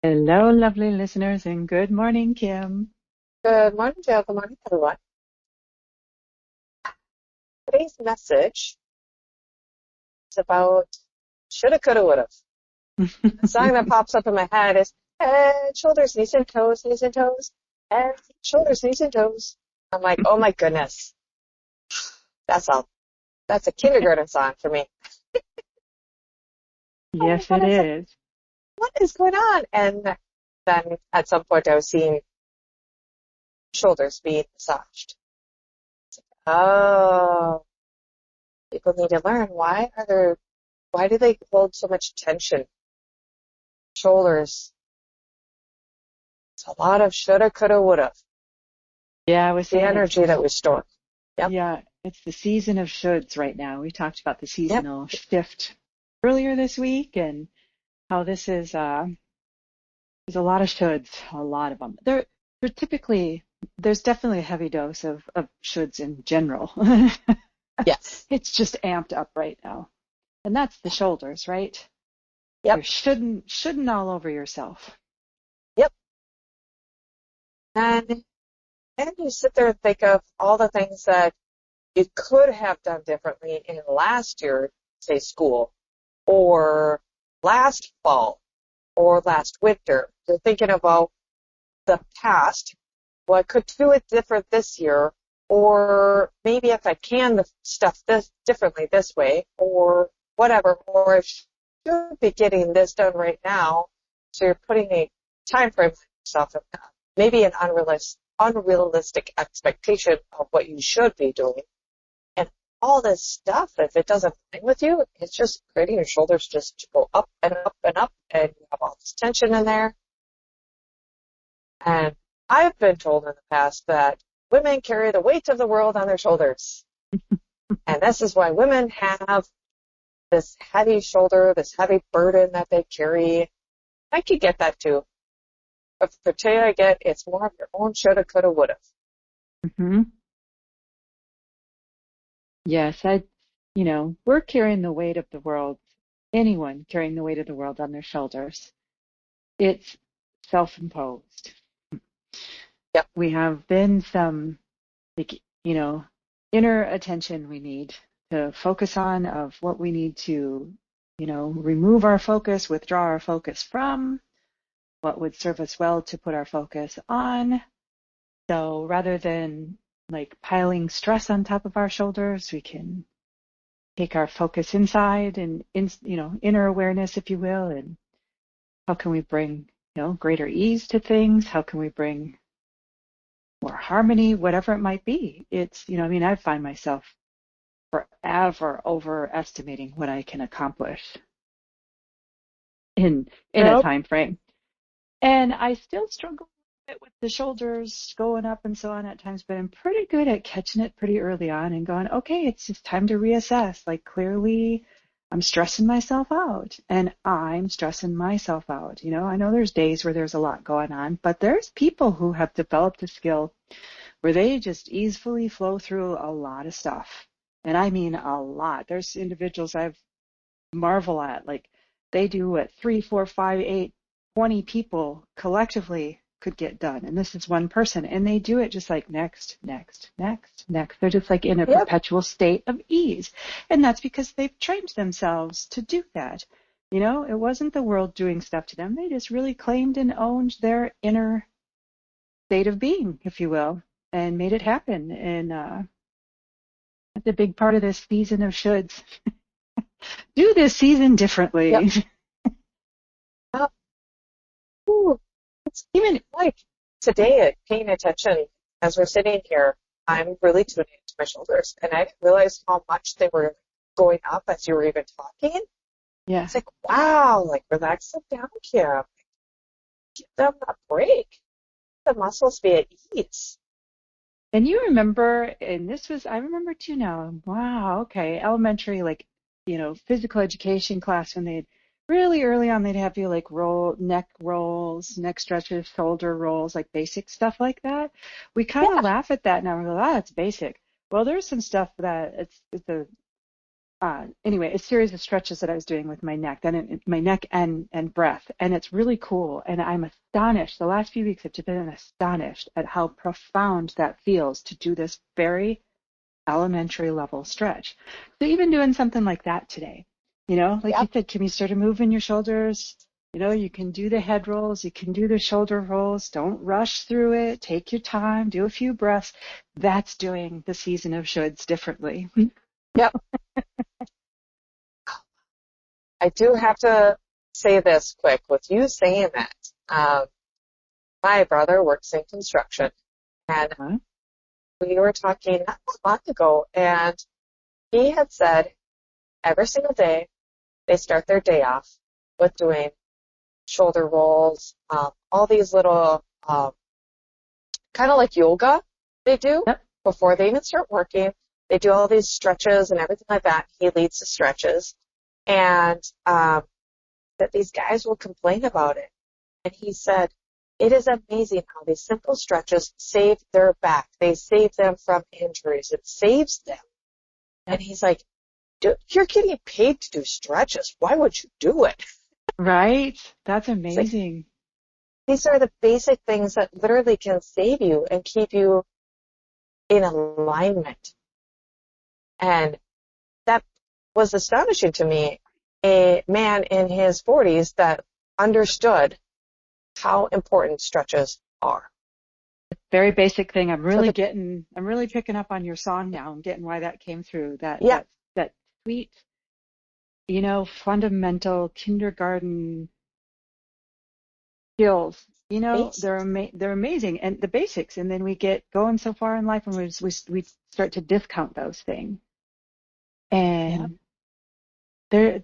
Hello, lovely listeners, and good morning, Kim. Good morning, Joe. Good morning, everyone. Today's message is about shoulda, coulda, woulda. The song that pops up in my head is head, shoulders, knees and toes, knees and toes, head, shoulders, knees and toes. I'm like, oh my goodness, that's all. That's a kindergarten song for me. Oh, Yes, it is. what is going on? And then at some point I was seeing shoulders being massaged. Oh, people need to learn why do they hold so much tension? Shoulders. It's a lot of shoulda, coulda, woulda. Yeah, I was The saying energy that we store. Yep. it's the season of shoulds right now. We talked about the Yep. seasonal shift earlier this week and how this is there's a lot of shoulds, a lot of them. They're typically there's definitely a heavy dose of shoulds in general. Yes. It's just amped up right now. And that's the shoulders, right? Yep. You're shouldn't all over yourself. Yep. And you sit there and think of all the things that you could have done differently in last year, say school, or last fall, or last winter. You're thinking about the past. Well, I could do it different this year, or maybe if I can the stuff this differently this way, or whatever, or I should be getting this done right now. So you're putting a time frame for yourself, maybe an unrealistic expectation of what you should be doing. And all this stuff, if it doesn't fit with you, it's just creating your shoulders just to go up and up and up, and you have all this tension in there. And I've been told in the past that women carry the weight of the world on their shoulders. And this is why women have this heavy shoulder, this heavy burden that they carry. I could get that too. But for today I get, it's more of your own shoulda, coulda, woulda. Hmm. Yes, we're carrying the weight of the world, anyone carrying the weight of the world on their shoulders. It's self-imposed. Yep. We have been some, like, inner attention we need to focus on of what we need to, remove our focus, withdraw our focus from, what would serve us well to put our focus on. So rather than like piling stress on top of our shoulders, we can take our focus inside and inner awareness, if you will, and how can we bring greater ease to things? How can we bring more harmony, whatever it might be? It's I find myself forever overestimating what I can accomplish in a Yep. time frame, and I still struggle a bit with the shoulders going up and so on at times, but I'm pretty good at catching it pretty early on and going, okay, it's just time to reassess. Like clearly I'm stressing myself out and I'm stressing myself out. I know there's days where there's a lot going on, but there's people who have developed a skill where they just easily flow through a lot of stuff. And I mean a lot. There's individuals I've marvel at, like they do what 3, 4, 5, 8, 20 people collectively could get done. And this is one person. And they do it just like next, next, next, next. They're just like in a Yep. perpetual state of ease. And that's because they've trained themselves to do that. It wasn't the world doing stuff to them. They just really claimed and owned their inner state of being, if you will, and made it happen. And that's a big part of this season of shoulds. Do this season Yep. differently. Yep. Ooh, it's Even like today, paying attention as we're sitting here, I'm really tuning into my shoulders, and I didn't realize how much they were going up as you were even talking. Yeah. It's like, wow, like relax them down, Kim. Give them a break. The muscles be at ease. And you remember, and I remember too now. Wow, okay. Elementary, like, physical education class when they'd really early on, they'd have you like roll neck rolls, neck stretches, shoulder rolls, like basic stuff like that. We kind of Yeah. laugh at that now. We go, ah, it's basic. Well, there's some stuff that it's anyway, a series of stretches that I was doing with my neck, my neck and breath, and it's really cool. And I'm astonished. The last few weeks, I've just been astonished at how profound that feels to do this very elementary level stretch. So even doing something like that today, like you Yep. said, can you start moving your shoulders? You can do the head rolls, you can do the shoulder rolls. Don't rush through it. Take your time, do a few breaths. That's doing the season of shoulds differently. Yep. I do have to say this quick with you saying that. My brother works in construction, and Huh? we were talking not that long ago, and he had said every single day they start their day off with doing shoulder rolls, all these little kind of like yoga they do Yep. before they even start working. They do all these stretches and everything like that. He leads the stretches, and that these guys will complain about it. And he said, it is amazing how these simple stretches save their back. They save them from injuries. It saves them. And he's like, dude, you're getting paid to do stretches. Why would you do it? Right? That's It's like, amazing. these are the basic things that literally can save you and keep you in alignment. And that was astonishing to me. A man in his 40s that understood how important stretches are. Very basic thing. So I'm really picking up on your song now. I'm getting why that came through. yeah, That sweet, fundamental kindergarten skills. basics. They're amazing, and the basics. And then we get going so far in life, and we start to discount those things. Yep. And they're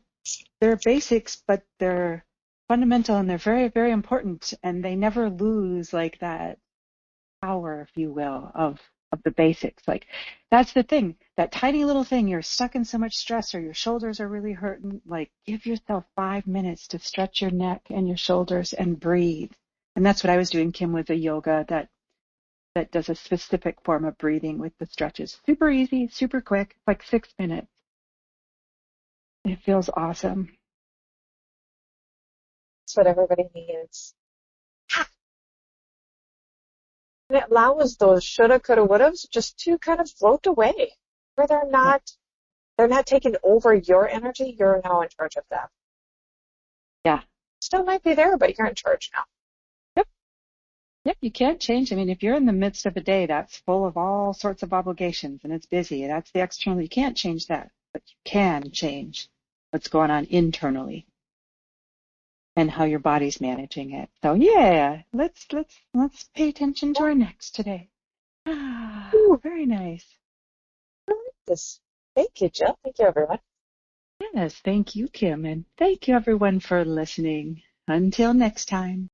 they're basics, but they're fundamental, and they're very, very important. And they never lose like that power, if you will, of the basics. Like that's the thing, that tiny little thing, you're stuck in so much stress or your shoulders are really hurting, like give yourself 5 minutes to stretch your neck and your shoulders and breathe. And that's what I was doing, Kim, with the yoga that does a specific form of breathing with the stretches. Super easy, super quick, like 6 minutes. It feels awesome. That's what everybody needs. And it allows those shoulda, coulda, wouldas just to kind of float away, where Yeah. they're not taking over your energy. You're now in charge of them. Yeah. Still might be there, but you're in charge now. Yep. Yep, you can't change. I mean, if you're in the midst of a day that's full of all sorts of obligations and it's busy, that's the external. You can't change that, but you can change what's going on internally and how your body's managing it. So yeah, let's pay attention to Yeah. our necks today. Ah, Ooh, very nice. I like this. Thank you, Jill. Thank you, everyone. Yes, thank you, Kim, and thank you everyone for listening. Until next time.